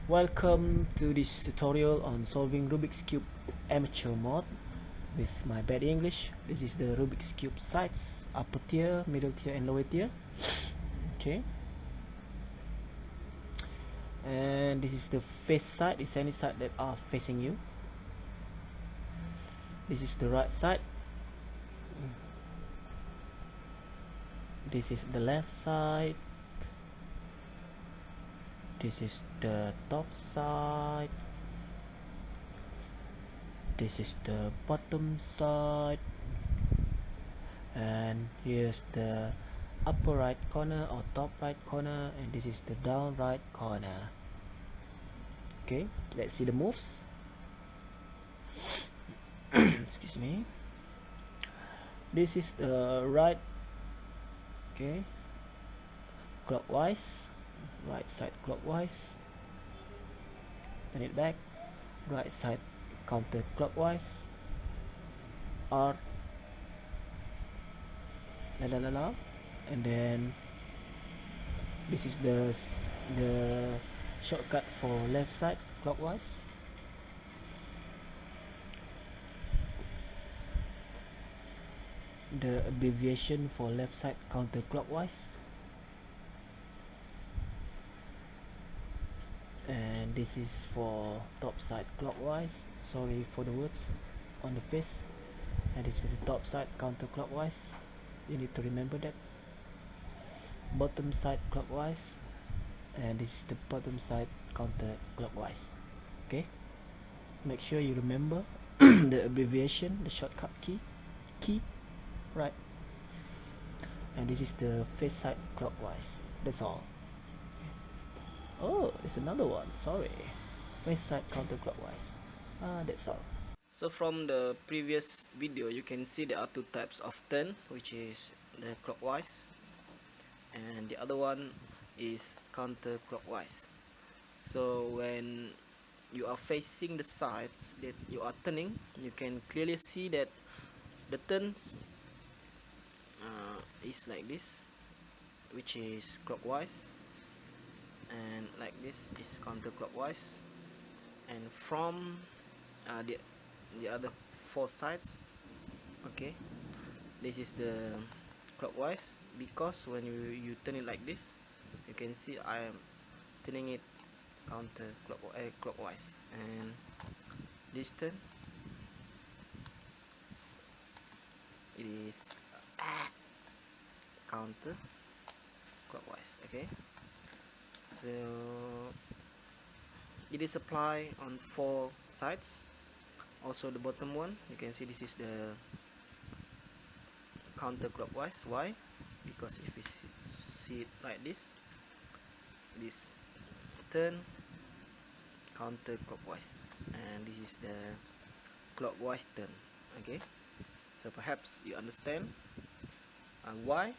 Welcome to this tutorial on solving Rubik's Cube amateur mode with my bad English. This is the Rubik's Cube sides, upper tier, middle tier and lower tier. Okay. And this is the face side, is any side that are facing you. This is the right side. This is the left side. This is the top side. This is the bottom side. And here's the upper right corner or top right corner, and this is the down right corner. Okay, let's see the moves. Excuse me. This is the right, okay, clockwise, right side clockwise, turn it back, right side counter clockwise, R, la la la la, and then this is the shortcut for left side clockwise. The abbreviation for left side counterclockwise, and this is for top side clockwise. Sorry for the words on the face. And this is the top side counterclockwise. You need to remember that. Bottom side clockwise, and this is the bottom side counterclockwise. Okay, make sure you remember the abbreviation, the shortcut key, right? And this is the face side clockwise. That's all. Oh, it's another one. Sorry, face side counterclockwise. That's all. So from the previous video, you can see there are two types of turn, which is the clockwise, and the other one is counterclockwise. So when you are facing the sides that you are turning, you can clearly see that the turns is like this, which is clockwise, and like this is counterclockwise. And from the other four sides, okay, this is the clockwise, because when you turn it like this, you can see I am turning it clockwise, and this turn it is counter clockwise. Okay, so it is applied on four sides. Also the bottom one, you can see this is the counterclockwise. Why? Because if we see it like this turn counterclockwise, and this is the clockwise turn. Okay, so perhaps you understand why,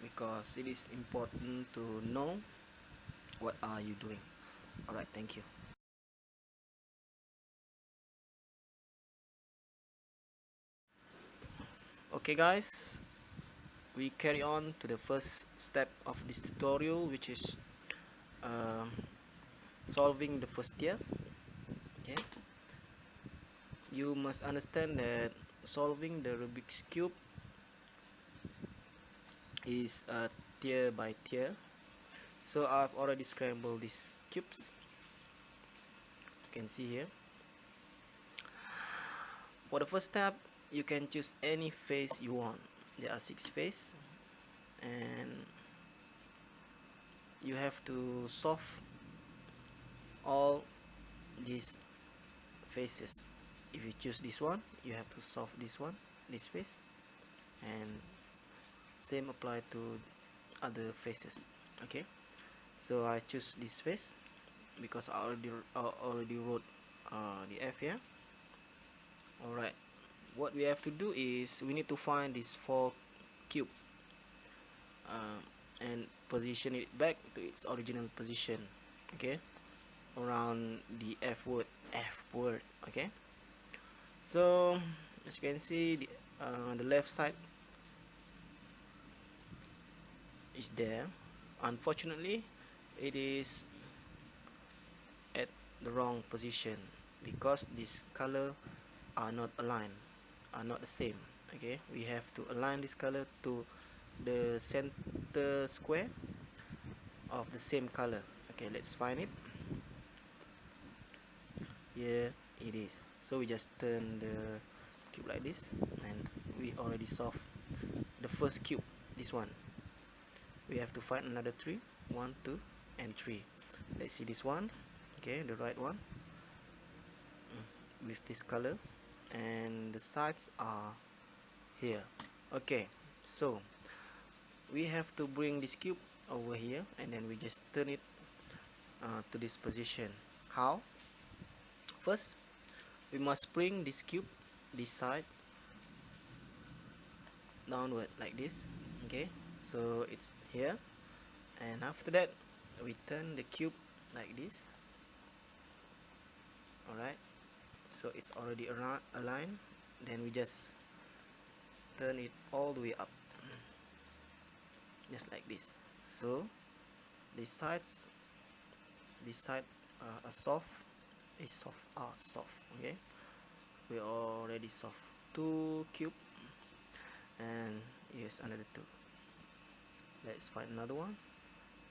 because it is important to know what are you doing. Alright, thank you. Okay guys, we carry on to the first step of this tutorial, which is solving the first tier. Okay, you must understand that solving the Rubik's Cube is tier by tier. So I've already scrambled these cubes, you can see here. For the first step, you can choose any face you want. There are 6 faces, and you have to solve all these faces. If you choose this one, you have to solve this one, this face, and same apply to other faces. Okay, so I choose this face because I already wrote the F here. Alright, what we have to do is we need to find this 4 cube and position it back to its original position. Okay, around the F word. Okay, so as you can see, the left side is there. Unfortunately, it is the wrong position, because this color are not aligned, are not the same. Okay, we have to align this color to the center square of the same color. Okay, let's find it. Here it is. So we just turn the cube like this, and we already solved the first cube, this one. We have to find another 3, 1, 2 and 3. Let's see this one. Okay, the right one with this color, and the sides are here. Okay, so we have to bring this cube over here, and then we just turn it to this position. How? First, we must bring this cube this side downward like this. Okay, so it's here, and after that we turn the cube like this. Alright, so it's already aligned. Then we just turn it all the way up, just like this. So these sides, this side are soft, soft. Okay, we already solved 2 cube, and here's another 2. Let's find another one.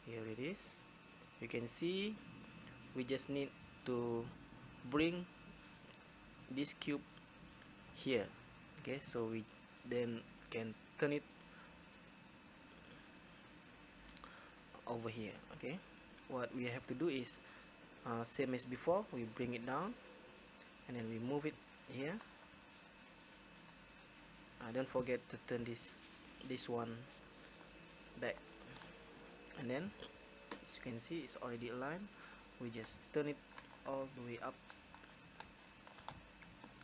Here it is. You can see we just need to bring this cube here. Okay, so we then can turn it over here. Okay, what we have to do is same as before, we bring it down and then we move it here. Don't forget to turn this one back, and then as you can see it's already aligned. We just turn it all the way up,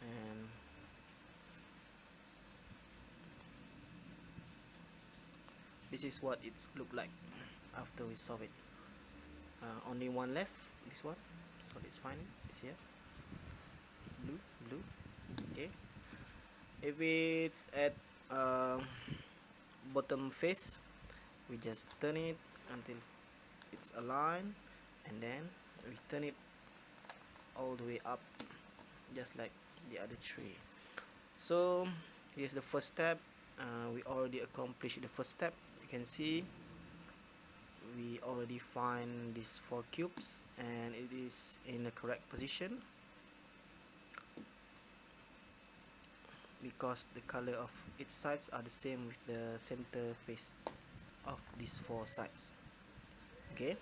and this is what it's look like after we solve it. Only one left, this one, so let's find it. It's here, it's blue. Okay, if it's at bottom face, we just turn it until it's aligned, and then we turn it all the way up, just like the other 3. So here's the first step. We already accomplished the first step. You can see we already find these 4 cubes, and it is in the correct position because the color of its sides are the same with the center face of these 4 sides. Okay,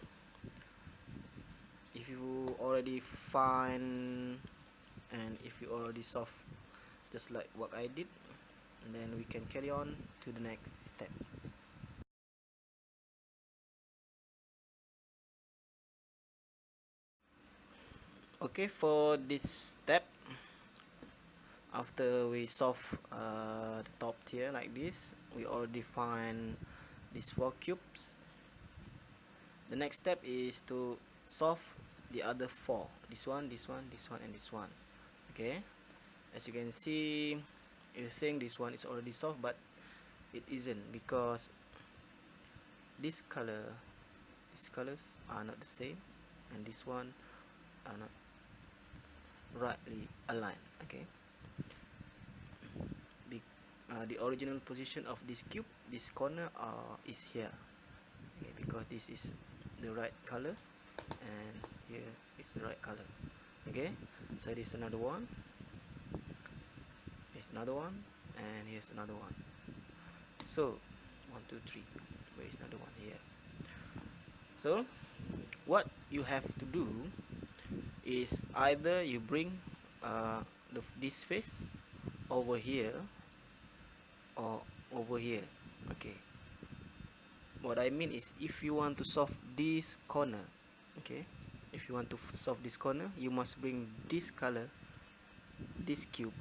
if you already find, and if you already solve just like what I did, then we can carry on to the next step. Okay, for this step, after we solve the top tier like this, we already find these 4 cubes. The next step is to solve the other 4. This one, and this one. Okay, as you can see, you think this one is already solved, but it isn't, because these colors are not the same, and this one are not rightly aligned. Okay, the original position of this cube, this corner is here. Okay, because this is the right color, and here is the right color. Okay, so this is another one, here's another one, and here's another one. So 1, 2, 3, where is another one? Here. So what you have to do is either you bring this face over here or over here. Okay, what I mean is, if you want to solve this corner, okay, if you want to solve this corner, you must bring this color, this cube,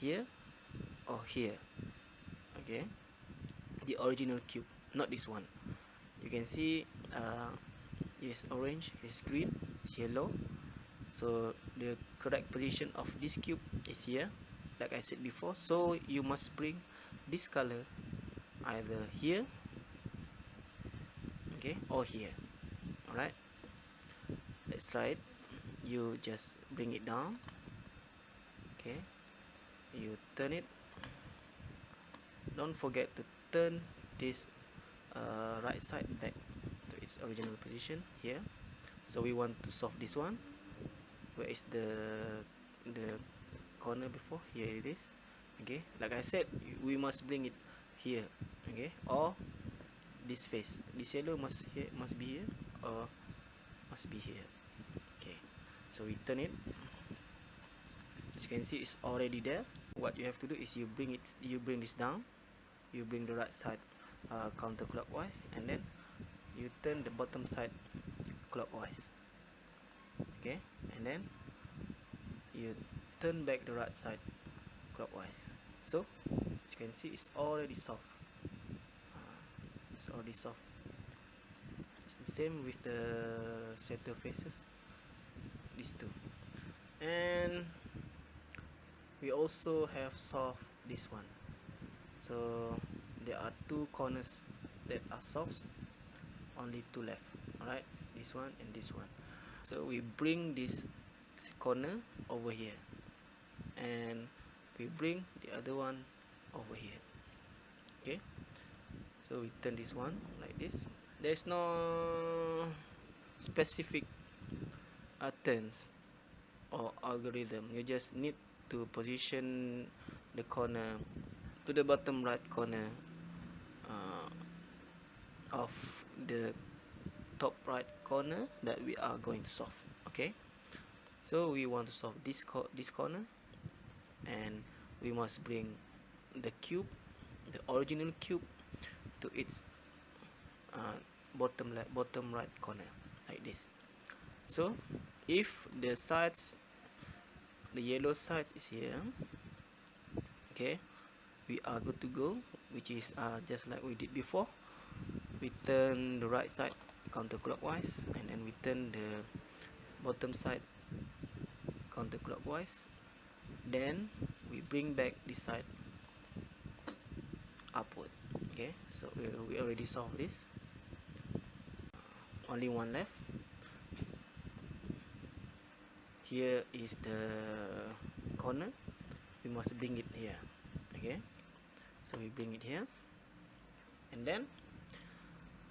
here or here. Okay, the original cube, not this one. You can see here's orange, here's green, it's yellow. So the correct position of this cube is here, like I said before. So you must bring this color either here, okay, or here. Alright, let's try it. you just bring it down. Okay, you turn it. Don't forget to turn this right side back to its original position here. So we want to solve this one. Where is the corner before? Here it is. Okay, like I said, we must bring it here. Okay, or this face, this yellow must be here, or must be here. Okay, so we turn it. As you can see, it's already there. What you have to do is you bring this down. You bring the right side counterclockwise, and then you turn the bottom side clockwise. Okay, and then you turn back the right side clockwise. So as you can see, it's already soft. It's already soft. It's the same with the center faces, these two. And we also have solved this one. So there are two corners that are solved, only two left. Alright, this one and this one. So we bring this corner over here, and we bring the other one over here. Okay, so we turn this one like this. There's no specific turns or algorithm. You just need to position the corner to the bottom right corner of the top right corner that we are going to solve. Okay, so we want to solve this corner, and we must bring the cube, the original cube, to its bottom right corner like this. So if the sides, the yellow side is here, okay, we are good to go, which is just like we did before. We turn the right side counterclockwise, and then we turn the bottom side counterclockwise. Then we bring back this side upward. Okay, so we already solved this. Only one left. Here is the corner. We must bring it here. Okay, so we bring it here, and then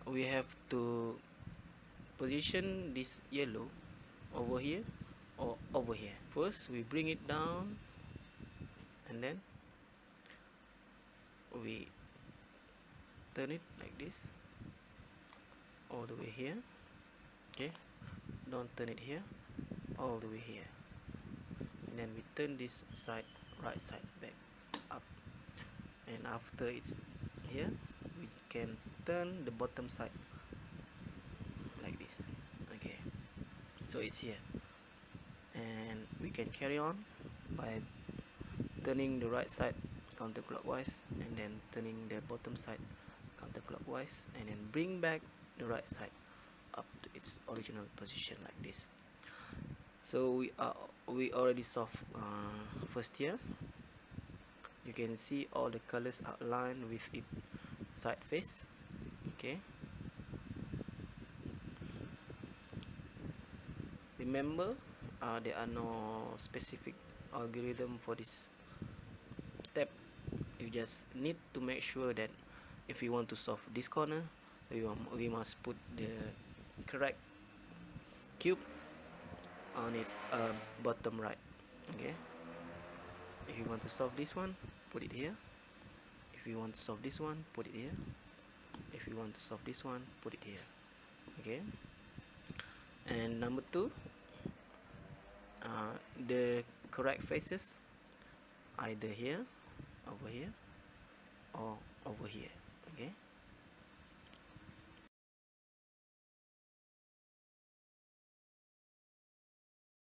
we have to position this yellow over here or over here. First we bring it down, and then we turn it like this all the way here. Okay, don't turn it here, all the way here, and then we turn this side, right side back up, and after it's here, we can turn the bottom side like this. Okay, so it's here, and we can carry on by turning the right side counterclockwise, and then turning the bottom side counterclockwise, and then bring back the right side up to its original position like this. So we already solved first here. You can see all the colors outlined with its side face. Okay, remember, there are no specific algorithm for this step. You just need to make sure that if you want to solve this corner, we must put the correct cube on its bottom right. Okay, if you want to solve this one, put it here. If you want to solve this one, put it here. If you want to solve this one, put it here. Okay, and number two, the correct faces either here, over here, or over here. Okay,